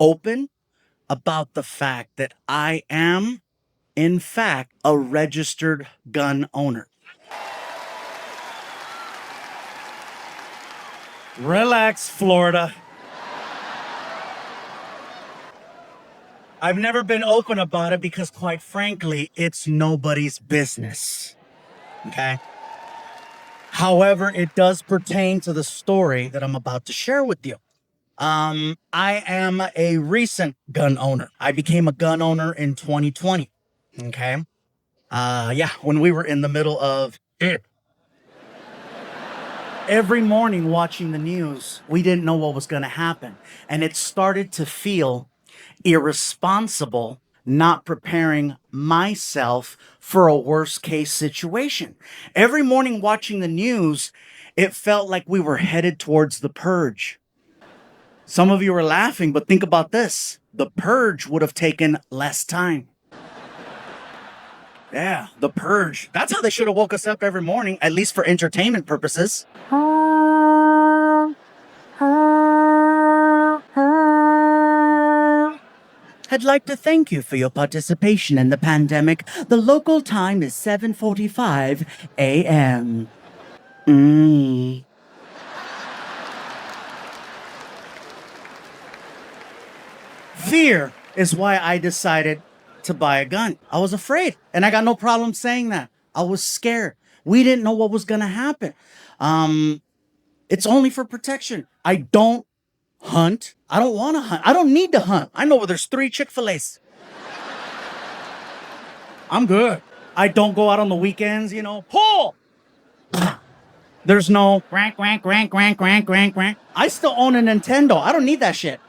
open about the fact that I am, in fact, a registered gun owner. Relax, Florida. I've never been open about it because, quite frankly, it's nobody's business. Okay? However, it does pertain to the story that I'm about to share with you. I am a recent gun owner. I became a gun owner in 2020. Okay? Yeah, when we were in the middle of it. Every morning watching the news, we didn't know what was going to happen. And it started to feel irresponsible not preparing myself for a worst case situation. Every morning watching the news, it felt like we were headed towards the purge. Some of you are laughing, but think about this. The purge would have taken less time. Yeah, the purge. That's how they should have woke us up every morning, at least for entertainment purposes. I'd like to thank you for your participation in the pandemic. The local time is 7:45 a.m. Fear is why I decided to buy a gun. I was afraid, and I got no problem saying that. I was scared. We didn't know what was going to happen. It's only for protection. I don't hunt. I don't want to hunt. I don't need to hunt. I know where there's 3 Chick-fil-A's. I'm good. I don't go out on the weekends, pull. There's no crank, crank, crank, crank, crank, crank, crank. I still own a Nintendo. I don't need that shit.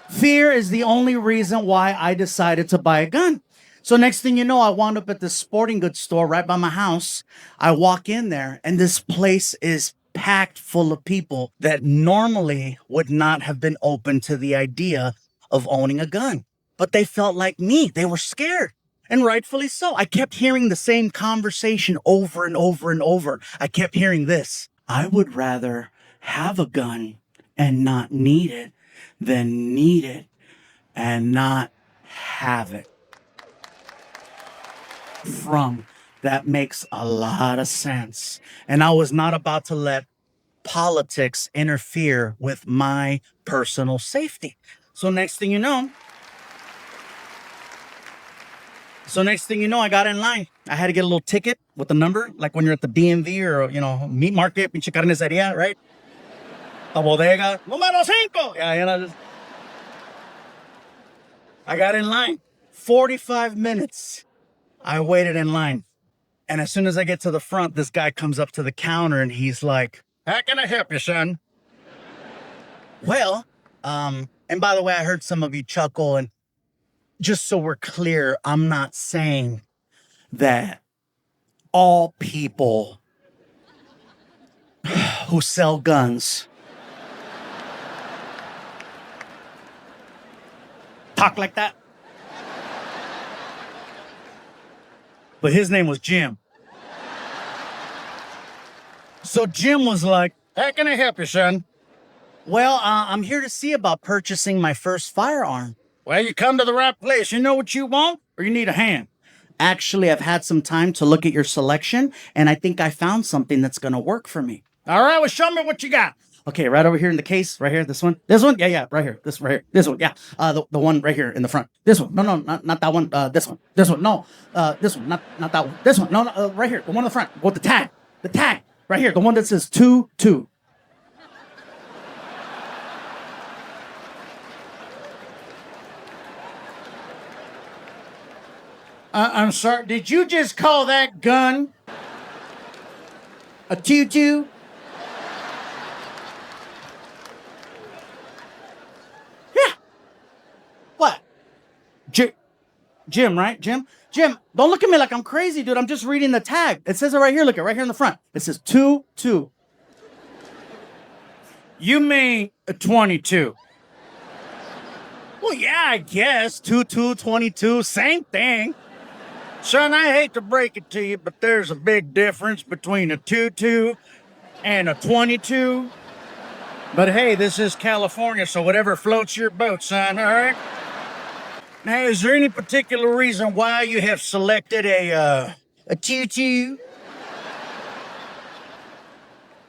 Fear is the only reason why I decided to buy a gun. So next thing you know, I wound up at this sporting goods store right by my house. I walk in there and this place is packed full of people that normally would not have been open to the idea of owning a gun. But they felt like me. They were scared. And rightfully so. I kept hearing the same conversation over and over and over. I kept hearing this. I would rather have a gun and not need it than need it and not have it. That makes a lot of sense. And I was not about to let politics interfere with my personal safety. So next thing you know, I got in line. I had to get a little ticket with the number, like when you're at the DMV or, meat market, pinche carnicería, right? La bodega, número 5. Yeah, I got in line. 45 minutes. I waited in line. And as soon as I get to the front, this guy comes up to the counter and he's like, "How can I help you, son?" Well, and by the way, I heard some of you chuckle, and just so we're clear, I'm not saying that all people who sell guns talk like that. But his name was Jim. So Jim was like, "How can I help you, son?" Well, I'm here to see about purchasing my first firearm. Well, you come to the right place. You know what you want, or you need a hand? Actually, I've had some time to look at your selection, and I think I found something that's going to work for me. All right, well, show me what you got. Okay, right over here in the case, right here, this one. This one? Yeah, right here. This right here. This one, yeah. The one right here in the front. This one. No, not that one. This one. This one. No. This one. Not that one. This one. No, right here. The one in the front. With the tag. The tag. Right here. The one that says 2-2. I'm sorry. Did you just call that gun a 2-2? What? Jim, right? Jim, don't look at me like I'm crazy, dude. I'm just reading the tag. It says it right here. Look, right here in the front. It says 2-2. You mean a 22? Well, yeah, I guess. 2-2, 22, same thing. Son, I hate to break it to you, but there's a big difference between a 2-2 and a 22. But hey, this is California, so whatever floats your boat, son, all right? Now, is there any particular reason why you have selected a tutu?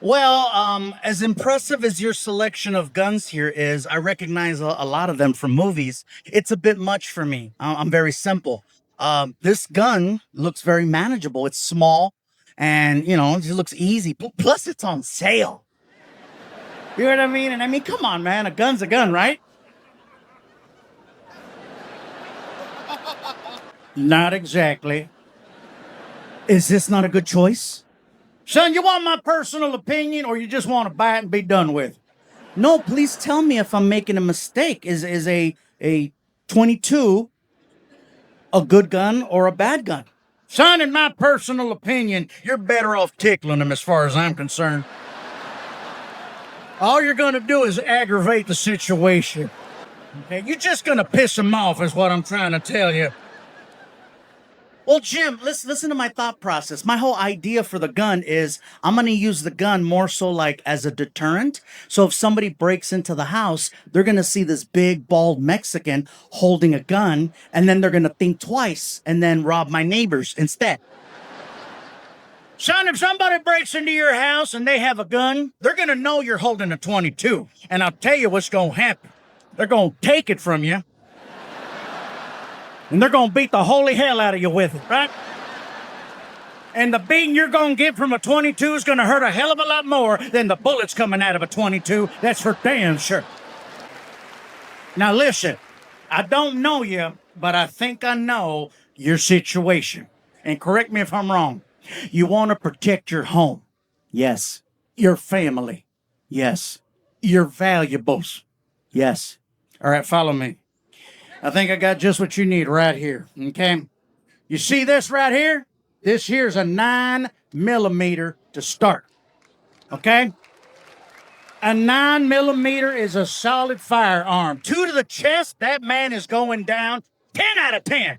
Well, as impressive as your selection of guns here is, I recognize a lot of them from movies. It's a bit much for me. I'm very simple. This gun looks very manageable. It's small, and it just looks easy. Plus, it's on sale. You know what I mean? And I mean, come on, man. A gun's a gun, right? Not exactly. Is this not a good choice? Son, you want my personal opinion or you just want to buy it and be done with? No, please tell me if I'm making a mistake. Is a 22 a good gun or a bad gun? Son, in my personal opinion, you're better off tickling them as far as I'm concerned. All you're going to do is aggravate the situation. Okay, you're just going to piss them off is what I'm trying to tell you. Well, Jim, listen to my thought process. My whole idea for the gun is I'm going to use the gun more so like as a deterrent. So if somebody breaks into the house, they're going to see this big, bald Mexican holding a gun, and then they're going to think twice and then rob my neighbors instead. Son, if somebody breaks into your house and they have a gun, they're going to know you're holding a 22. And I'll tell you what's going to happen. They're going to take it from you. And they're going to beat the holy hell out of you with it, right? And the beating you're going to get from a 22 is going to hurt a hell of a lot more than the bullets coming out of a 22. That's for damn sure. Now listen, I don't know you, but I think I know your situation. And correct me if I'm wrong. You want to protect your home. Yes. Your family. Yes. Your valuables. Yes. All right, follow me. I think I got just what you need right here, okay? You see this right here? This here's a 9mm to start, okay? A 9mm is a solid firearm. 2 to the chest, that man is going down 10 out of 10.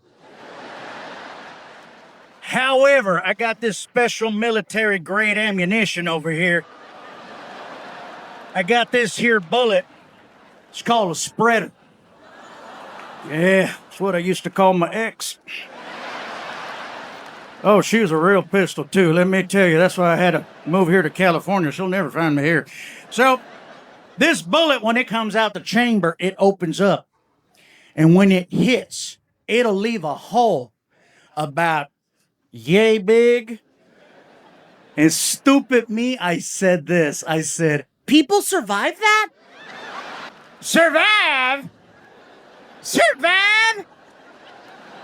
However, I got this special military grade ammunition over here. I got this here bullet. It's called a spreader. Yeah, that's what I used to call my ex. Oh, she was a real pistol, too. Let me tell you, that's why I had to move here to California. She'll never find me here. So, this bullet, when it comes out the chamber, it opens up. And when it hits, it'll leave a hole about yay big. And stupid me, I said this. I said, people survive that? Survive? Survive?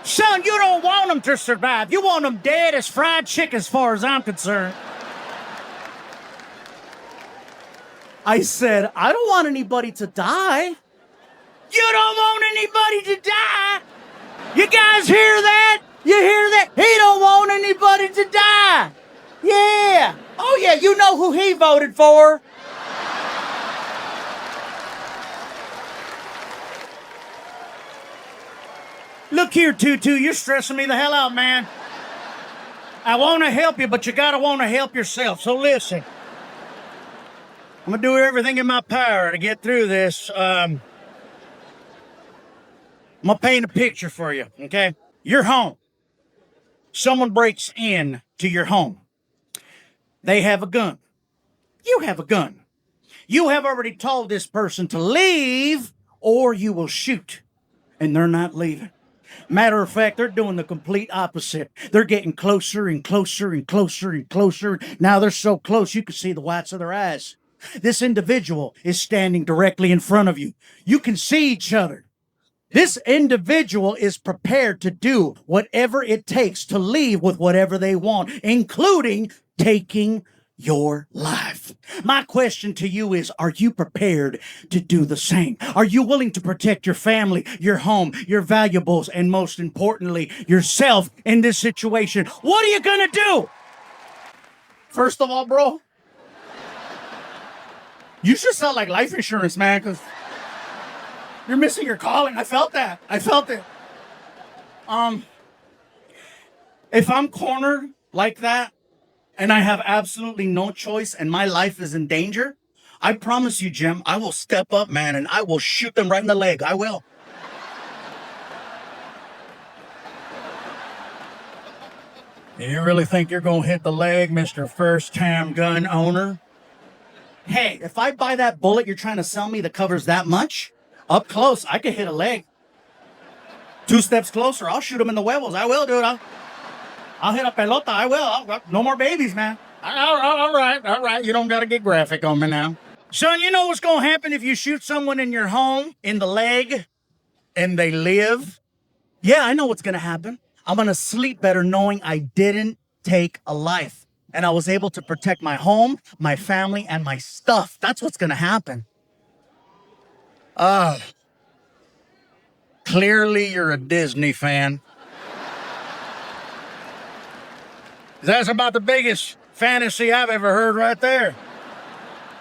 Son, you don't want them to survive. You want them dead as fried chicken as far as I'm concerned. I said, I don't want anybody to die. You don't want anybody to die? You guys hear that? You hear that? He don't want anybody to die. Yeah. Oh, yeah, you know who he voted for. Look here, Tutu, you're stressing me the hell out, man. I want to help you, but you got to want to help yourself. So listen, I'm going to do everything in my power to get through this. I'm going to paint a picture for you, okay? Your home. Someone breaks in to your home. They have a gun. You have a gun. You have already told this person to leave or you will shoot. And they're not leaving. Matter of fact, they're doing the complete opposite. They're getting closer and closer and closer and closer. Now they're so close you can see the whites of their eyes. This individual is standing directly in front of you. You can see each other. This individual is prepared to do whatever it takes to leave with whatever they want, including taking your life. My question to you is, are you prepared to do the same? Are you willing to protect your family, your home, your valuables, and most importantly, yourself in this situation? What are you gonna do? First of all, bro, you should sell like life insurance, man, because you're missing your calling. I felt that. I felt it. If I'm cornered like that, and I have absolutely no choice and my life is in danger, I promise you, Jim, I will step up, man, and I will shoot them right in the leg. I will. You really think you're going to hit the leg, Mr. First-Time Gun Owner? Hey, if I buy that bullet you're trying to sell me that covers that much, up close, I could hit a leg. 2 steps closer, I'll shoot him in the huevos. I will, dude. I'll hit a pelota. I will. No more babies, man. All right. You don't got to get graphic on me now. Son, you know what's going to happen if you shoot someone in your home in the leg and they live? Yeah, I know what's going to happen. I'm going to sleep better knowing I didn't take a life. And I was able to protect my home, my family, and my stuff. That's what's going to happen. Clearly you're a Disney fan. That's about the biggest fantasy I've ever heard right there.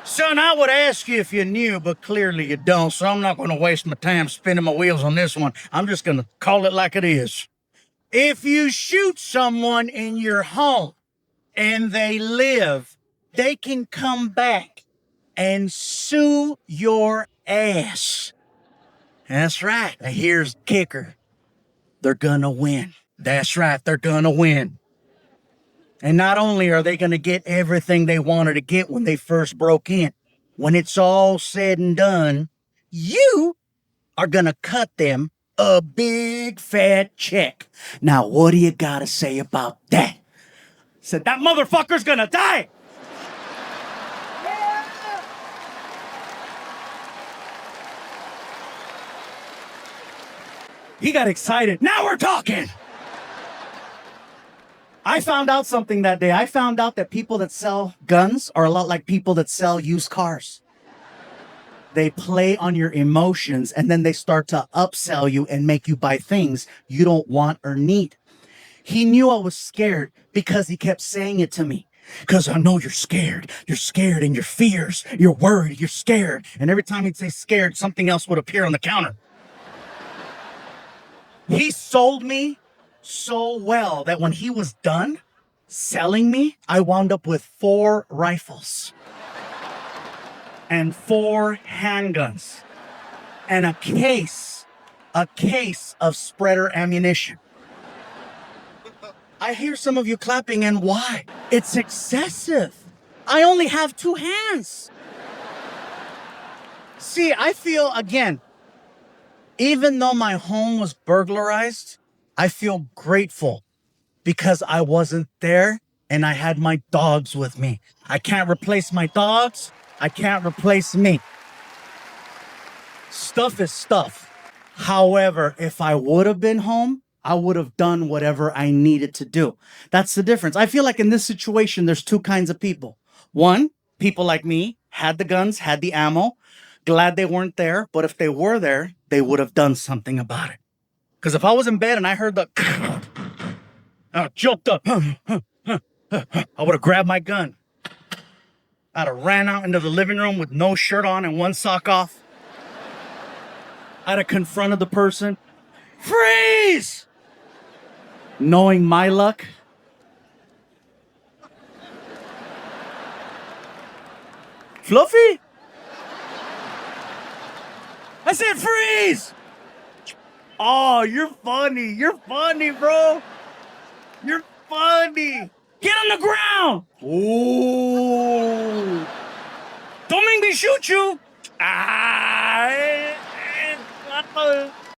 Son, I would ask you if you knew, but clearly you don't, so I'm not going to waste my time spinning my wheels on this one. I'm just going to call it like it is. If you shoot someone in your home and they live, they can come back and sue your ass. That's right. Now here's the kicker. They're gonna win. That's right. They're gonna win. And not only are they gonna get everything they wanted to get when they first broke in, when it's all said and done, you are gonna cut them a big fat check. Now, what do you gotta say about that? Said that motherfucker's gonna die. He got excited. Now we're talking. I found out something that day. I found out that people that sell guns are a lot like people that sell used cars. They play on your emotions and then they start to upsell you and make you buy things you don't want or need. He knew I was scared because he kept saying it to me. Because I know you're scared. You're scared and you're fears. You're worried. You're scared. And every time he'd say scared, something else would appear on the counter. He sold me so well that when he was done selling me, I wound up with 4 rifles and 4 handguns and a case of spreader ammunition. I hear some of you clapping, and why? It's excessive. I only have 2 hands. See, I feel, again, even though my home was burglarized, I feel grateful because I wasn't there and I had my dogs with me. I can't replace my dogs. I can't replace me. Stuff is stuff. However, if I would have been home, I would have done whatever I needed to do. That's the difference. I feel like in this situation, there's 2 kinds of people. One, people like me had the guns, had the ammo, glad they weren't there. But if they were there, they would have done something about it. Because if I was in bed and I heard the I jumped up, I would have grabbed my gun. I'd have ran out into the living room with no shirt on and 1 sock off. I'd have confronted the person. Freeze! Knowing my luck, Fluffy? I said freeze! Oh, you're funny. You're funny, bro. You're funny. Get on the ground. Ooh. Don't make me shoot you. Ah.